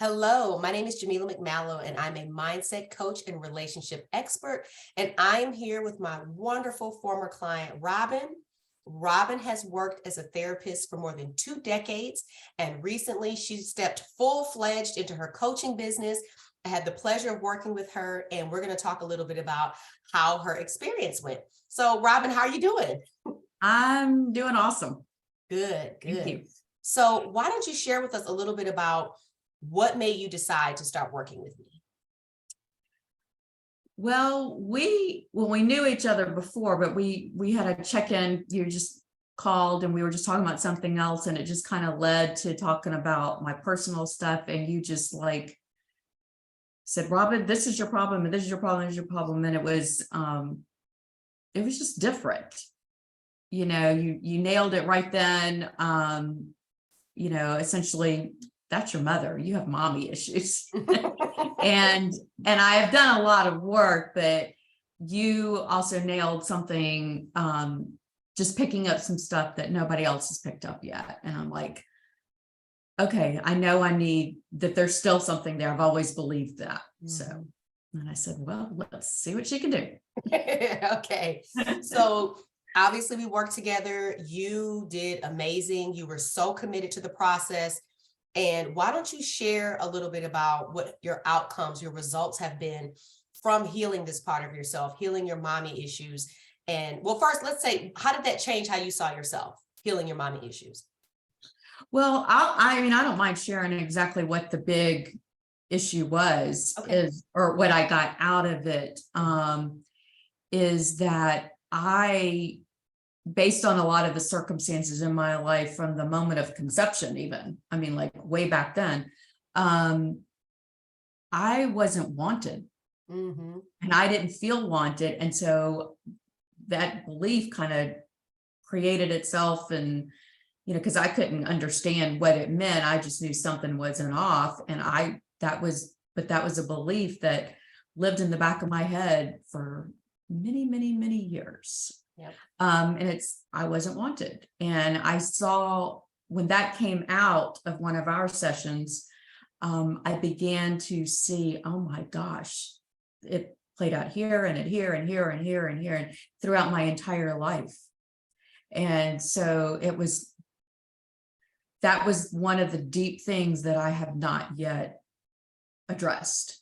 Hello, my name is Jamila McMallow, and I'm a mindset coach and relationship expert. And I'm here with my wonderful former client, Robyn. Robyn has worked as a therapist for more than 2 decades, and recently she stepped full-fledged into her coaching business. I had the pleasure of working with her, and we're going to talk a little bit about how her experience went. So, Robyn, how are you doing? I'm doing awesome. Good, Thank good. you. So, why don't you share with us a little bit about what made you decide to start working with me? Well, we knew each other before, but we had a check-in. You just called and we were just talking about something else, and it just kind of led to talking about my personal stuff. And you just like said, Robyn, this is your problem, and this is your problem, this is your problem. And it was just different. You know, you nailed it right then. Essentially, that's your mother. You have mommy issues. and I have done a lot of work, but you also nailed something, just picking up some stuff that nobody else has picked up yet. And I'm like, okay, I know I need that. There's still something there. I've always believed that. So, and I said, well, let's see what she can do. Okay. So obviously we worked together. You did amazing. You were so committed to the process. And why don't you share a little bit about what your outcomes, your results have been from healing this part of yourself, healing your mommy issues? And well, first, let's say, how did that change how you saw yourself, healing your mommy issues? Well, I don't mind sharing exactly what the big issue was, Okay. or what I got out of it, is that based on a lot of the circumstances in my life from the moment of conception, even, like way back then, I wasn't wanted, and I didn't feel wanted. And so that belief kind of created itself, and, because I couldn't understand what it meant. I just knew something wasn't off. And that was a belief that lived in the back of my head for many, many, many years. Yep. And I wasn't wanted. And I saw when that came out of one of our sessions, I began to see, oh my gosh, it played out here and here and here and here and here and throughout my entire life. And so that was one of the deep things that I have not yet addressed.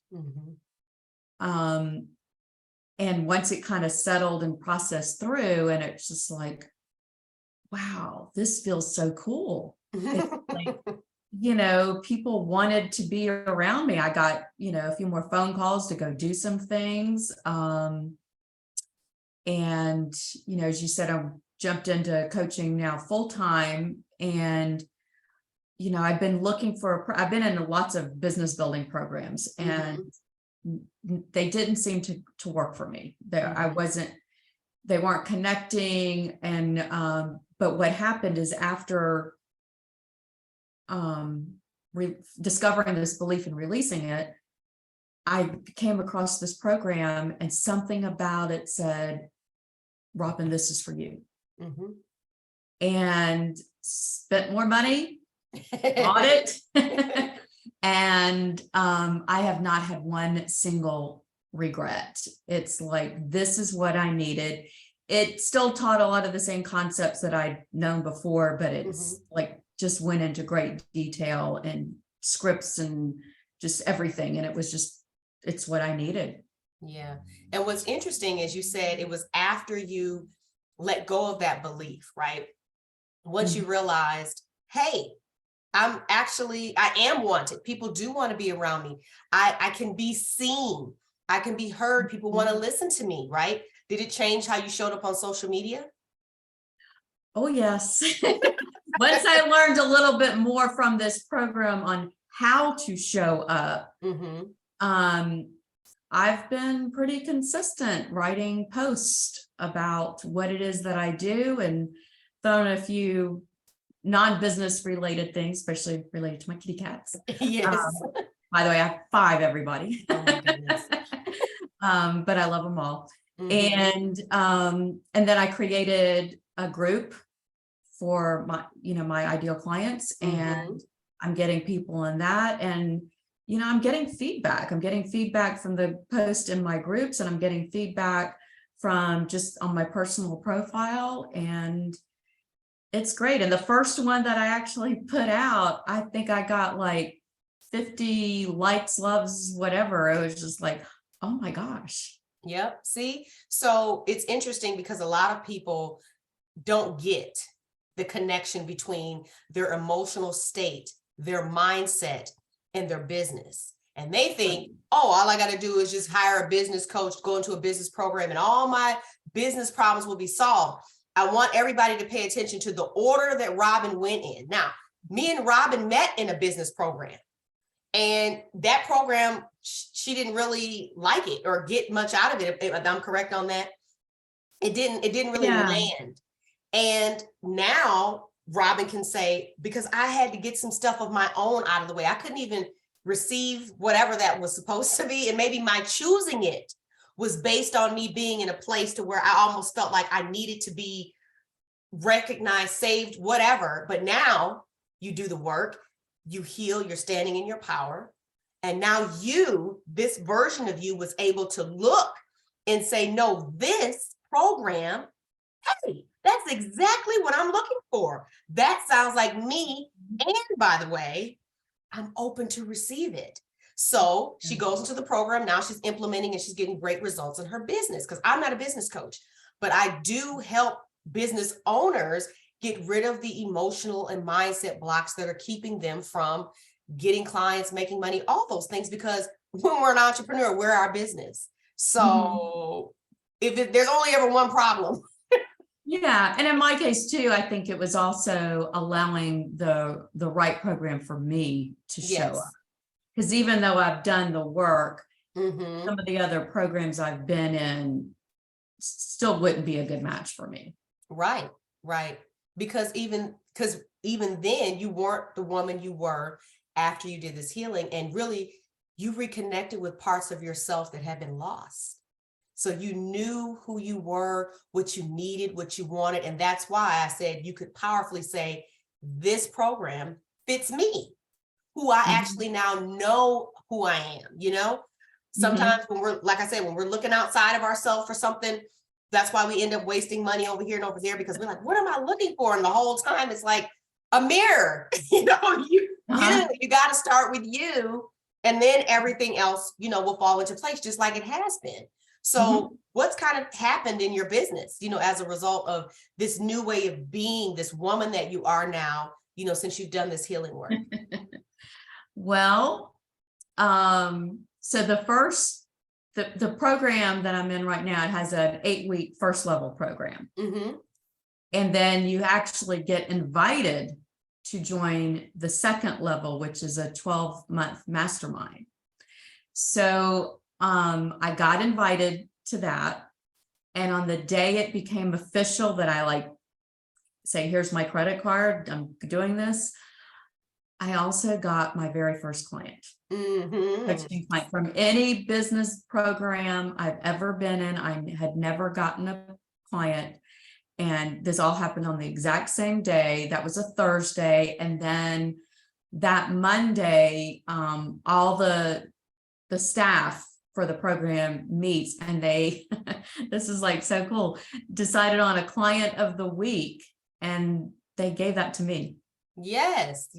And once it kind of settled and processed through, and it's just like, wow, this feels so cool. It's like, people wanted to be around me. I got, a few more phone calls to go do some things. And, as you said, I jumped into coaching now full time. And, I've been in lots of business building programs, and they didn't seem to work for me. They weren't connecting. And but what happened is, after discovering this belief and releasing it, I came across this program, and something about it said, Robyn, this is for you. And spent more money, bought it. And I have not had one single regret. It's like, this is what I needed. It still taught a lot of the same concepts that I'd known before, but it's like just went into great detail and scripts and just everything. And it's what I needed. Yeah. And what's interesting is, you said it was after you let go of that belief, right? Once you realized, hey, I am wanted. People do want to be around me. I can be seen. I can be heard. People want to listen to me, right? Did it change how you showed up on social media? Oh, yes. Once I learned a little bit more from this program on how to show up, I've been pretty consistent writing posts about what it is that I do, and thrown a few non-business related things, especially related to my kitty cats. Yes. By the way, I have 5, everybody. Oh my goodness. But I love them all. And then I created a group for my ideal clients, and I'm getting people in that. And I'm getting feedback. I'm getting feedback from the post in my groups, and I'm getting feedback from just on my personal profile, and it's great. And the first one that I actually put out, I think I got like 50 likes, loves, whatever. It was just like, oh my gosh. Yep. See, so it's interesting because a lot of people don't get the connection between their emotional state, their mindset, and their business. And they think, oh, all I got to do is just hire a business coach, go into a business program, and all my business problems will be solved. I want everybody to pay attention to the order that Robyn went in. Now, me and Robyn met in a business program. And that program, she didn't really like it or get much out of it. If I'm correct on that. It didn't really land. And now Robyn can say, because I had to get some stuff of my own out of the way. I couldn't even receive whatever that was supposed to be. And maybe my choosing it was based on me being in a place to where I almost felt like I needed to be recognized, saved, whatever. But now you do the work, you heal, you're standing in your power. And now this version of you was able to look and say, no, this program, hey, that's exactly what I'm looking for. That sounds like me. And by the way, I'm open to receive it. So she goes into the program. Now she's implementing and she's getting great results in her business, because I'm not a business coach, but I do help business owners get rid of the emotional and mindset blocks that are keeping them from getting clients, making money, all those things, because when we're an entrepreneur, we're our business. So there's only ever one problem. Yeah. And in my case too, I think it was also allowing the right program for me to show up. Because even though I've done the work, some of the other programs I've been in still wouldn't be a good match for me. Right. Because even then you weren't the woman you were after you did this healing, and really you reconnected with parts of yourself that had been lost. So you knew who you were, what you needed, what you wanted. And that's why I said you could powerfully say, this program fits me, who I actually now know who I am. Sometimes when we're, like I said, when we're looking outside of ourselves for something, that's why we end up wasting money over here and over there, because we're like, what am I looking for? And the whole time it's like a mirror. You got to start with you, and then everything else, will fall into place just like it has been. So what's kind of happened in your business, as a result of this new way of being, this woman that you are now, since you've done this healing work? Well, so the program that I'm in right now, it has an 8-week first level program. And then you actually get invited to join the second level, which is a 12-month mastermind. So I got invited to that. And on the day it became official that I say, here's my credit card, I'm doing this, I also got my very first client. Coaching client from any business program I've ever been in. I had never gotten a client. And this all happened on the exact same day. That was a Thursday. And then that Monday, all the staff for the program meets, and they, this is so cool, decided on a client of the week, and they gave that to me. Yes.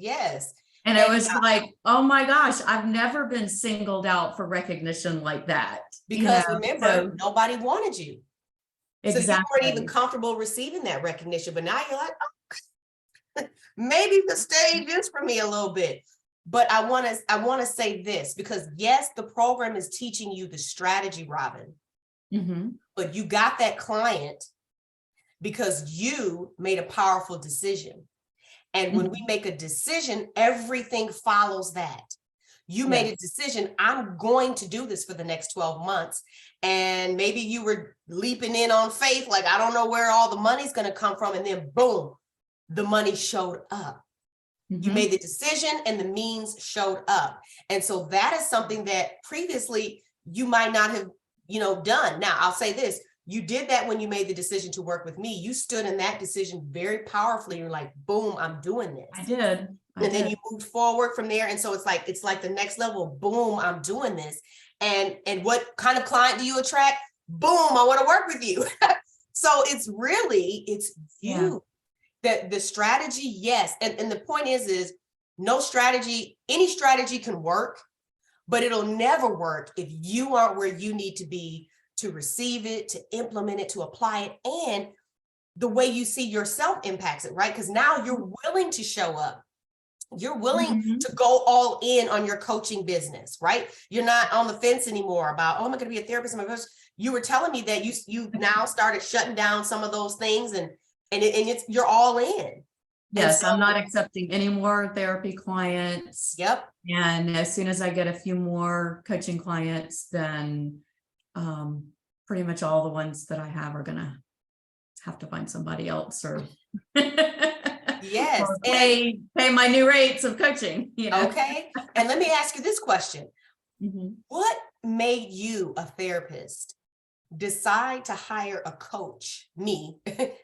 And it was like, oh my gosh, I've never been singled out for recognition like that. Because remember, nobody wanted you. Exactly. So you weren't even comfortable receiving that recognition, but now you're like, oh, maybe the stage is for me a little bit. But I want to say this, because yes, the program is teaching you the strategy, Robyn, but you got that client because you made a powerful decision. And when we make a decision, everything follows that. You made a decision, I'm going to do this for the next 12 months. And maybe you were leaping in on faith, like, I don't know where all the money's going to come from. And then boom, the money showed up. You made the decision and the means showed up. And so that is something that previously you might not have, done. Now, I'll say this. You did that when you made the decision to work with me. You stood in that decision very powerfully. You're like, boom, I'm doing this. I did. And then you moved forward from there. And so it's like the next level, boom, I'm doing this. And what kind of client do you attract? Boom, I want to work with you. So it's you. That the strategy, yes. And the point is no strategy, any strategy can work, but it'll never work if you aren't where you need to be to receive it, to implement it, to apply it, and the way you see yourself impacts it, right? Because now you're willing to show up. You're willing to go all in on your coaching business, right? You're not on the fence anymore about, oh, am I going to be a therapist? You were telling me that you now started shutting down some of those things, and you're all in. Yes, so, I'm not accepting any more therapy clients. Yep. And as soon as I get a few more coaching clients, then pretty much all the ones that I have are gonna have to find somebody else or yes, or pay my new rates of coaching. You know? Okay. And let me ask you this question. What made you, a therapist, decide to hire a coach, me,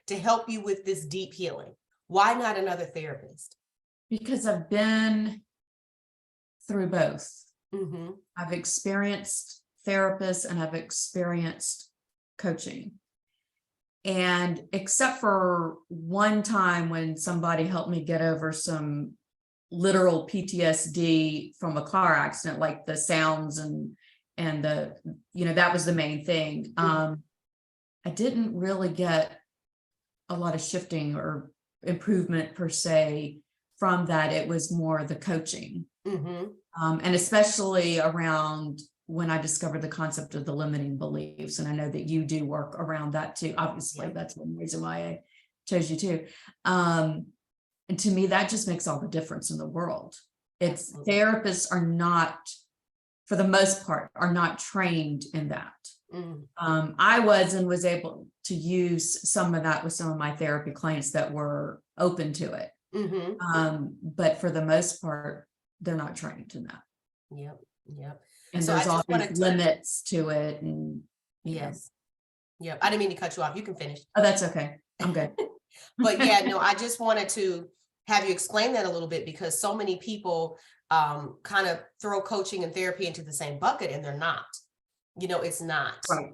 to help you with this deep healing? Why not another therapist? Because I've been through both. I've experienced therapists and I've experienced coaching. And except for one time when somebody helped me get over some literal PTSD from a car accident, like the sounds and the, that was the main thing. I didn't really get a lot of shifting or improvement per se from that. It was more the coaching. And especially around when I discovered the concept of the limiting beliefs. And I know that you do work around that too. Obviously, that's one reason why I chose you too. And to me, that just makes all the difference in the world. It's therapists are not, for the most part, are not trained in that. I was able to use some of that with some of my therapy clients that were open to it. But for the most part, they're not trained in that. Yep. And so there's always limits to it. And yes. Yep. I didn't mean to cut you off. You can finish. Oh, that's okay. I'm good. But yeah, no, I just wanted to have you explain that a little bit, because so many people kind of throw coaching and therapy into the same bucket, and they're not. It's not. Right.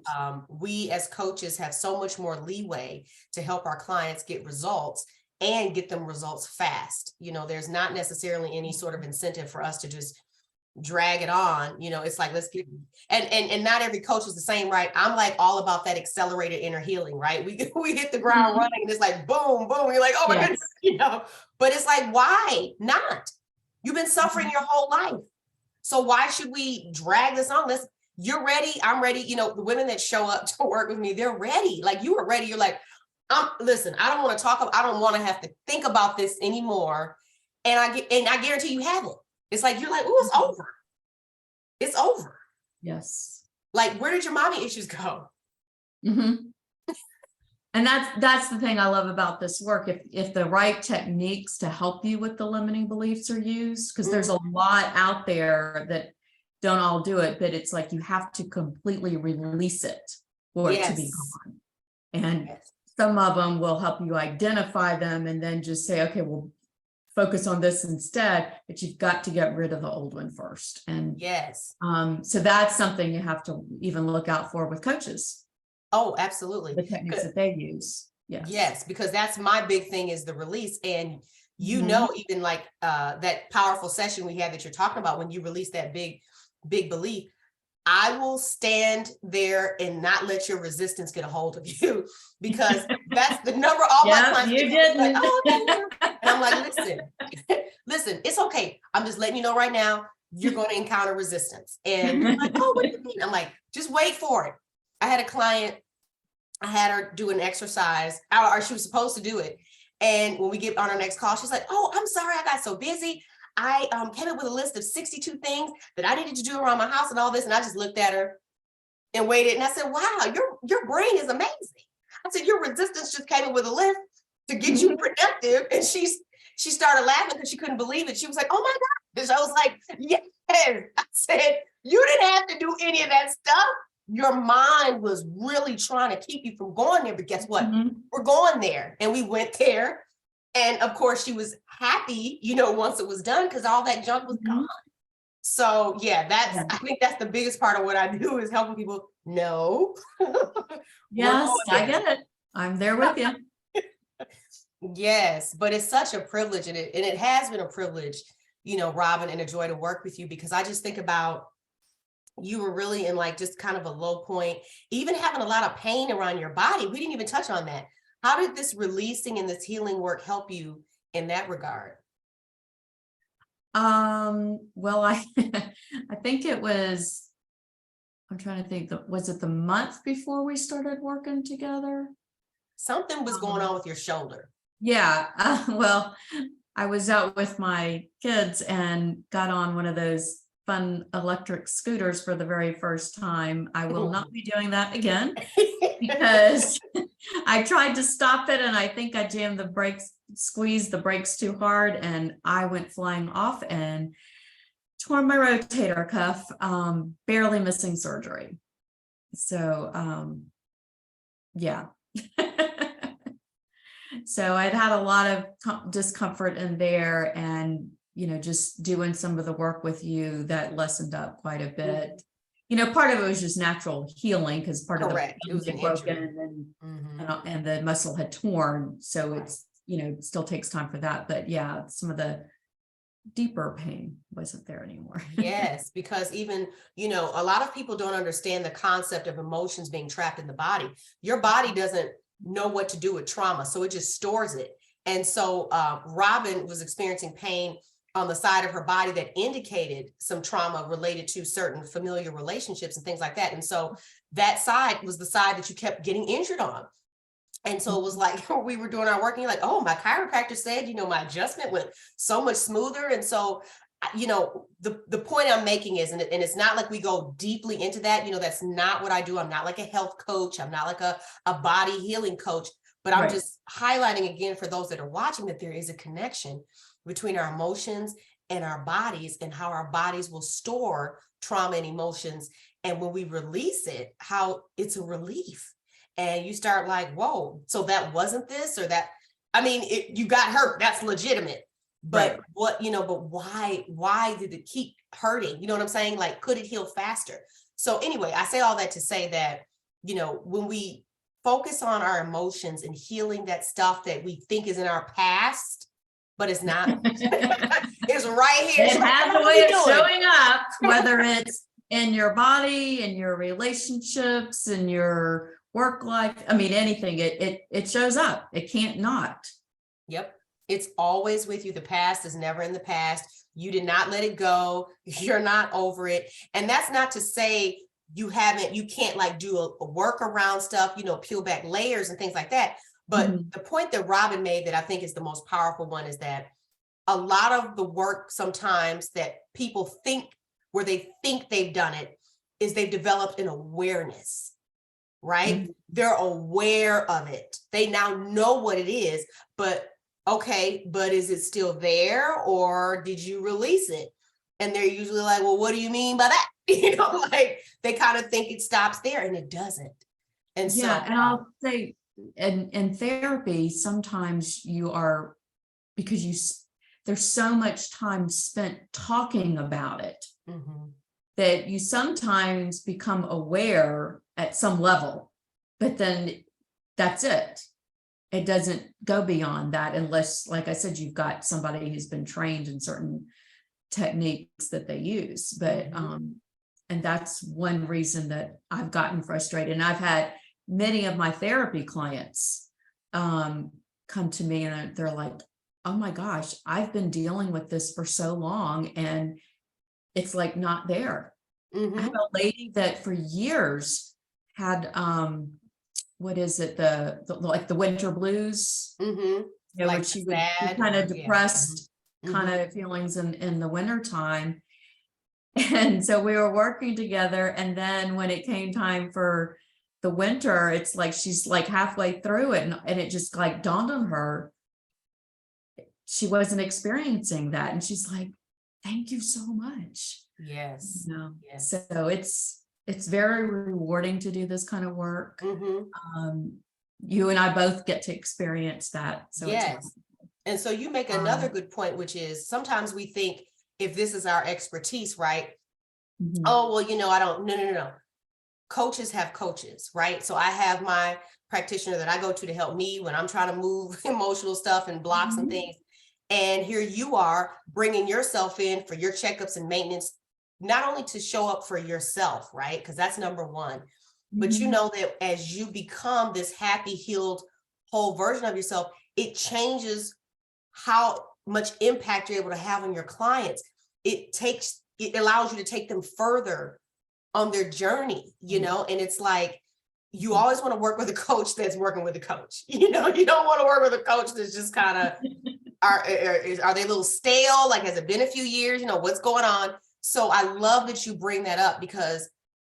We as coaches have so much more leeway to help our clients get results and get them results fast. There's not necessarily any sort of incentive for us to just drag it on. It's like, let's get, and not every coach is the same, right? I'm like all about that accelerated inner healing, right? We hit the ground running and it's like, boom, boom. You're like, oh my goodness, but it's like, why not? You've been suffering your whole life. So why should we drag this on? You're ready. I'm ready. The women that show up to work with me, they're ready. Like, you are ready. You're like, listen, I don't want to talk. I don't want to have to think about this anymore. And I guarantee you haven't. It's like, you're like, oh, it's over. It's over. Yes. Like, where did your mommy issues go? And that's the thing I love about this work. If the right techniques to help you with the limiting beliefs are used, because there's a lot out there that don't all do it, but it's like you have to completely release it for it to be gone. And some of them will help you identify them and then just say, okay, we'll focus on this instead, but you've got to get rid of the old one first. And so that's something you have to even look out for with coaches. Oh, absolutely. The techniques that they use. Yes, because that's my big thing, is the release. And even like that powerful session we had that you're talking about, when you release that big belief, I will stand there and not let your resistance get a hold of you, because that's the number. All my clients, you didn't. Like, oh, okay. And I'm like, listen, it's okay. I'm just letting you know right now, you're going to encounter resistance. And you're like, oh, what do you mean? I'm like, just wait for it. I had a client, I had her do an exercise, or she was supposed to do it. And when we get on our next call, she's like, oh, I'm sorry, I got so busy. I came up with a list of 62 things that I needed to do around my house and all this. And I just looked at her and waited. And I said, wow, your brain is amazing. I said, your resistance just came up with a list to get you productive. And she started laughing because she couldn't believe it. She was like, oh my gosh. I was like, yes. I said, you didn't have to do any of that stuff. Your mind was really trying to keep you from going there. But guess what? We're going there. And we went there. And of course she was happy, once it was done, because all that junk was gone. Mhm. So yeah, Yeah. I think that's the biggest part of what I do, is helping people know. We're Yes, going I there. get it. I'm there with you. Yes, but it's such a privilege, and it has been a privilege, Robyn, and a joy to work with you, because I just think about, you were really in like just kind of a low point, even having a lot of pain around your body. We didn't even touch on that. How did this releasing and this healing work help you in that regard? Well, I think it was, I'm trying to think, was it the month before we started working together? Something was going on with your shoulder. Yeah, well, I was out with my kids and got on one of those fun electric scooters for the very first time. I will not be doing that again because I tried to stop it and I think I jammed the brakes, squeezed the brakes too hard, and I went flying off and tore my rotator cuff, barely missing surgery. So, yeah. So I'd had a lot of discomfort in there, and, just doing some of the work with you, that lessened up quite a bit. Part of it was just natural healing, because part Correct. of It was the an bone had injury. broken Mhm. and the muscle had torn. So it's, it still takes time for that. But yeah, some of the deeper pain wasn't there anymore. Yes, because even, a lot of people don't understand the concept of emotions being trapped in the body. Your body doesn't know what to do with trauma, so it just stores it. And so Robyn was experiencing pain on the side of her body that indicated some trauma related to certain familiar relationships and things like that. And so that side was the side that you kept getting injured on. And so it was like, we were doing our work and you're like, oh, my chiropractor said, my adjustment went so much smoother. And so, the point I'm making is, and it's not like we go deeply into that, that's not what I do. I'm not like a health coach. I'm not like a body healing coach, but I'm Right. just highlighting again for those that are watching that there is a connection between our emotions and our bodies, and how our bodies will store trauma and emotions. And when we release it, how it's a relief. And you start like, whoa, so that wasn't this or that. I mean, you got hurt. That's legitimate. But Right. but why did it keep hurting? You know what I'm saying? Like, could it heal faster? So anyway, I say all that to say that, when we focus on our emotions and healing that stuff that we think is in our past, but it's not, it's right here. It It's like, has a what are way we of doing? showing up, whether it's in your body, in your relationships, in your work life. I mean, anything, it shows up. It can't not. Yep. It's always with you. The past is never in the past. You did not let it go. You're not over it. And that's not to say you can't like do a work around stuff, peel back layers and things like that. But the point that Robyn made that I think is the most powerful one is that a lot of the work sometimes that people think, where they think they've done it, is they've developed an awareness, right? Mhm. They're aware of it. They now know what it is, but okay, but is it still there, or did you release it? And they're usually like, well, what do you mean by that? Like they kind of think it stops there, and it doesn't. And Yeah, so, and I'll say, in therapy, sometimes you are, because there's so much time spent talking about it, mhm, that you sometimes become aware at some level, but then that's it. It doesn't go beyond that, unless, like I said, you've got somebody who's been trained in certain techniques that they use. But and that's one reason that I've gotten frustrated. And I've had many of my therapy clients come to me and they're like, oh my gosh, I've been dealing with this for so long and it's like not there. I have mhm, a lady that for years had what is it, the like the winter blues, mhm. where Like she would be sad, kind of or yeah, depressed kind mhm, of feelings in the winter time. And so we were working together, and then when it came time for the winter, it's like she's like halfway through it, and it just like dawned on her she wasn't experiencing that, and she's like, thank you so much. yes, So yes, it's very rewarding to do this kind of work. mhm. You and I both get to experience that, so it's Yes. wonderful. And so you make another good point, which is sometimes we think if this is our expertise, right? Mhm. Oh, well, I don't, no. Coaches have coaches, right? So I have my practitioner that I go to help me when I'm trying to move emotional stuff and blocks and Mhm. things. And here you are bringing yourself in for your checkups and maintenance, not only to show up for yourself, right? Because that's number one, but you Mhm. know that as you become this happy, healed, whole version of yourself, it changes how much impact you're able to have on your clients. It allows you to take them further on their journey, and it's like, you always want to work with a coach that's working with a coach. You don't want to work with a coach that's just kind of, are they a little stale? Like, has it been a few years? What's going on? So I love that you bring that up because,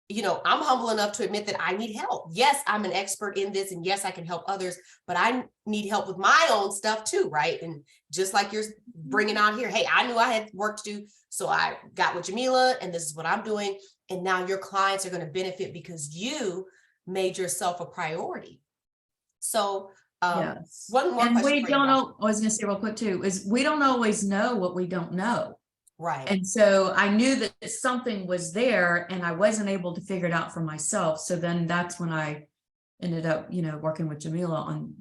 I'm humble enough to admit that I need help. Yes, I'm an expert in this, and yes, I can help others, but I need help with my own stuff too, right? And just like you're bringing out here, hey, I knew I had work to do, so I got with Jamila, and this is what I'm doing. And now your clients are going to benefit because you made yourself a priority. So Yes. one more And question we for you, don't Rob. know, I was gonna say real quick too, is we don't always know what we don't know. Right. And so I knew that something was there and I wasn't able to figure it out for myself. So then that's when I ended up, working with Jamila on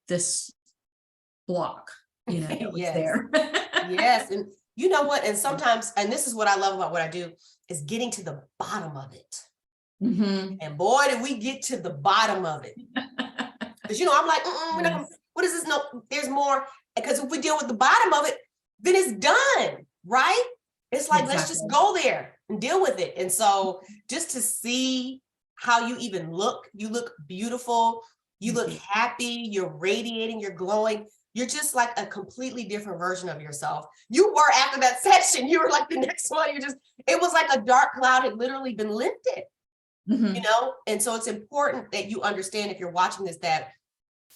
this block, that was Yes. there. Yes. And you know what? And sometimes, and this is what I love about what I do, is getting to the bottom of it. Mhm. And boy, did we get to the bottom of it. Because, I'm like, we're not gonna, what is this? No, there's more. Because if we deal with the bottom of it, then it's done, right? It's like, let's just go there and deal with it. And so just to see how you even look, you look beautiful, you look happy, you're radiating, you're glowing. You're just like a completely different version of yourself. You were after that session, you were like the next one. It was like a dark cloud had literally been lifted, Mhm. And so it's important that you understand, if you're watching this, that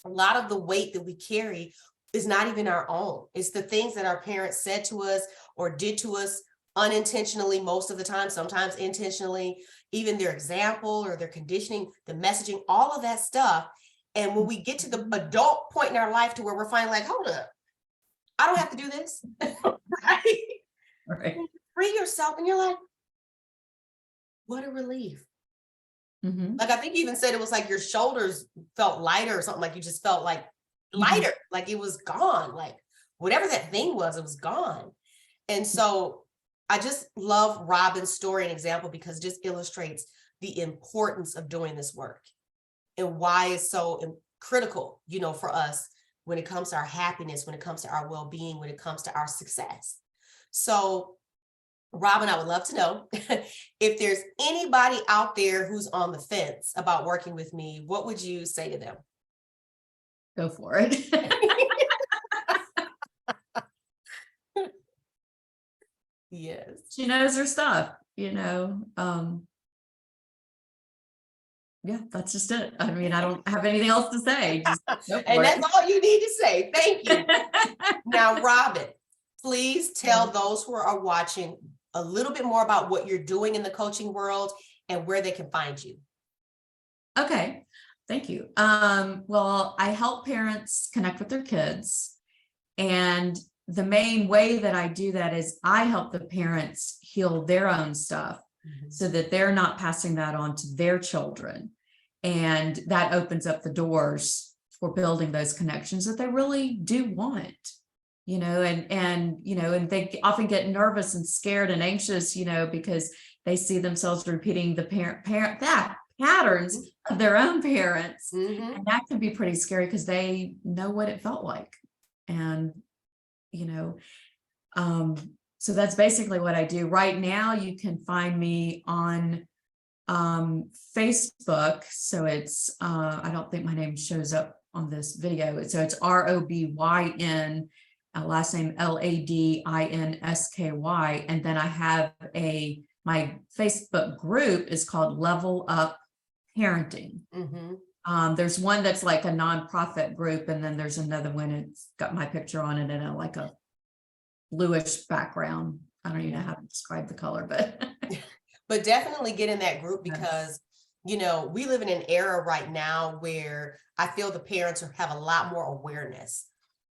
a lot of the weight that we carry is not even our own. It's the things that our parents said to us or did to us unintentionally, most of the time, sometimes intentionally, even their example or their conditioning, the messaging, all of that stuff. And when we get to the adult point in our life to where we're finally like, hold up, I don't have to do this, right? Right. Free yourself and you're like, what a relief. Mhm. Like, I think you even said it was like your shoulders felt lighter or something, like you just felt like lighter, like it was gone, like whatever that thing was, it was gone. And so I just love Robyn's story and example because it just illustrates the importance of doing this work and why it's so critical, for us when it comes to our happiness, when it comes to our well-being, when it comes to our success. So Robyn, I would love to know if there's anybody out there who's on the fence about working with me, what would you say to them? Go for it. Yes. She knows her stuff, yeah, that's just it. I mean, I don't have anything else to say. Just go And for it. that's all you need to say. Thank you. Now, Robyn, please tell those who are watching a little bit more about what you're doing in the coaching world and where they can find you. Okay, thank you. Well, I help parents connect with their kids, and the main way that I do that is I help the parents heal their own stuff so that they're not passing that on to their children. And that opens up the doors for building those connections that they really do want, and they often get nervous and scared and anxious, because they see themselves repeating the parent that patterns of their own parents. And that can be pretty scary because they know what it felt like. And, so that's basically what I do. Right now, you can find me on Facebook. So it's I don't think my name shows up on this video. So it's Robyn, last name Ladinsky. And then I have my Facebook group is called Level Up Parenting. There's one that's like a nonprofit group, and then there's another one. It's got my picture on it and like a bluish background. I don't even know how to describe the color, but definitely get in that group because, we live in an era right now where I feel the parents have a lot more awareness.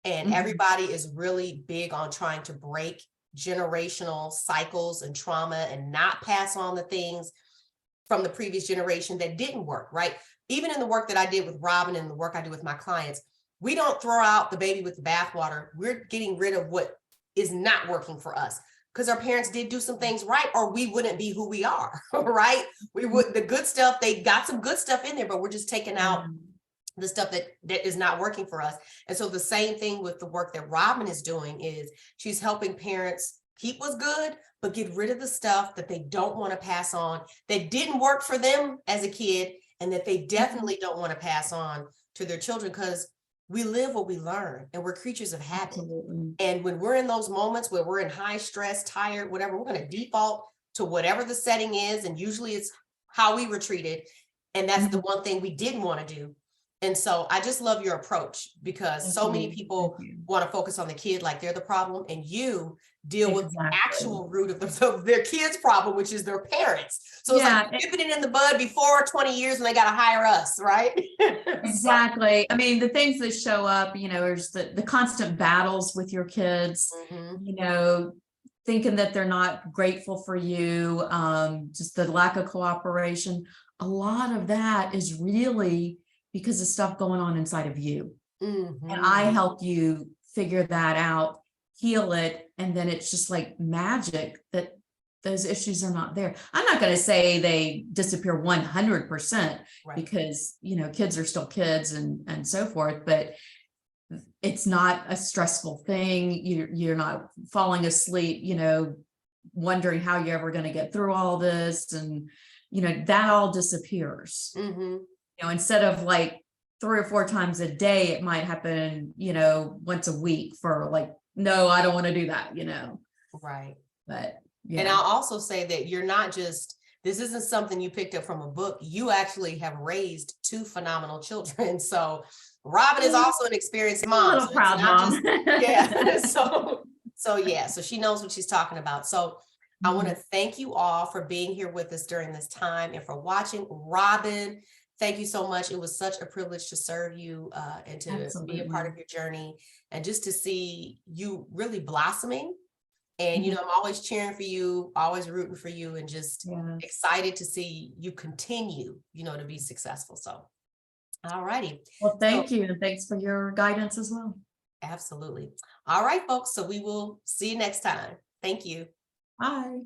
And everybody is really big on trying to break generational cycles and trauma and not pass on the things from the previous generation that didn't work, right? Even in the work that I did with Robyn and the work I do with my clients, we don't throw out the baby with the bathwater. We're getting rid of what is not working for us because our parents did do some things right, or we wouldn't be who we are, right? We would, the good stuff, they got some good stuff in there, but we're just taking out the stuff that is not working for us. And so the same thing with the work that Robyn is doing is she's helping parents keep what's good, but get rid of the stuff that they don't want to pass on, that didn't work for them as a kid, and that they definitely don't want to pass on to their children, because we live what we learn and we're creatures of habit. Absolutely. And when we're in those moments where we're in high stress, tired, whatever, we're going to default to whatever the setting is. And usually it's how we were treated. And that's the one thing we didn't want to do. And so I just love your approach, because so many people want to focus on the kid like they're the problem, and you deal with the actual root of their kid's problem, which is their parents. So it's like nipping it in the bud before 20 years when they got to hire us, right? Exactly. I mean, the things that show up, you know, is the constant battles with your kids, you know, thinking that they're not grateful for you, just the lack of cooperation. A lot of that is really because of stuff going on inside of you. And I help you figure that out, heal it, and then it's just like magic that those issues are not there. I'm not going to say they disappear 100%, because, you know, kids are still kids and so forth, but it's not a stressful thing. You're not falling asleep, you know, wondering how you're ever going to get through all this. And, you know, that all disappears. You know, instead of like 3 or 4 times a day, it might happen, you know, once a week for like, no, I don't want to do that, you know. Right. But and I'll also say that you're not just, this isn't something you picked up from a book. You actually have raised 2 phenomenal children. So Robyn is also an experienced mom. Little proud mom. So she knows what she's talking about. So I want to thank you all for being here with us during this time and for watching. Robyn, thank you so much. It was such a privilege to serve you and to be a part of your journey, and just to see you really blossoming. And, you know, I'm always cheering for you, always rooting for you, and just excited to see you continue, you know, to be successful. So, all righty. Well, thank you. And thanks for your guidance as well. Absolutely. All right, folks. So we will see you next time. Thank you. Bye.